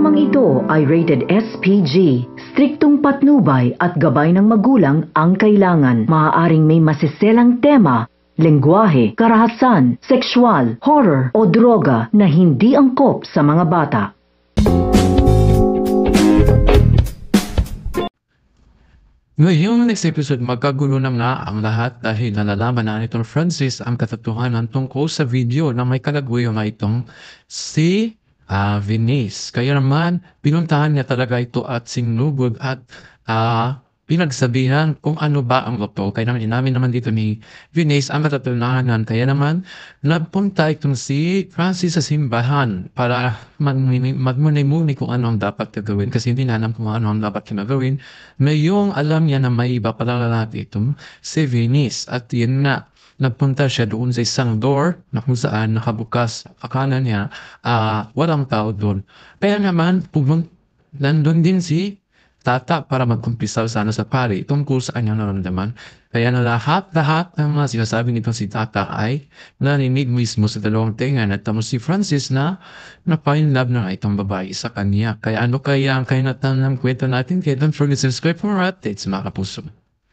Programang ito ay rated SPG. Striktong patnubay at gabay ng magulang ang kailangan. Maaaring may masiselang tema, lengguwahe, karahasan, sexual, horror o droga na hindi angkop sa mga bata. Ngayong next episode, magkagulo na nga ang lahat dahil nalalaman na itong Francis ang katotohanan tungkol sa video na may kalagwayo na itong si Venice. Kaya naman, pinuntahan niya talaga ito at sinugod at pinagsabihan kung ano ba ang totoo. Kaya naman inamin naman dito ni Venice ang katotohanan. Kaya naman, nagpunta itong si Francis sa simbahan para magmuni-muni kung ano ang dapat gagawin kasi hindi na alam kung ano ang dapat gagawin. Ngayong alam niya na may iba pala natin itong si Venice at yun na. Nagpunta siya doon sa isang door na kung saan nakabukas. Akala niya walang tao doon. Kaya naman, nandun din si Tata para magkumpisaw sana sa pari tungkol sa kanyang nararamdaman. Kaya na lahat ng mga sinasabi nitong si Tata ay narinig mismo sa dalawang tenga at tamo si Francis na napainlove na itong babae sa kanya. Kaya ano kaya ang kainatan ng kwento natin? Kaya don't forget to subscribe for more updates mga kapuso.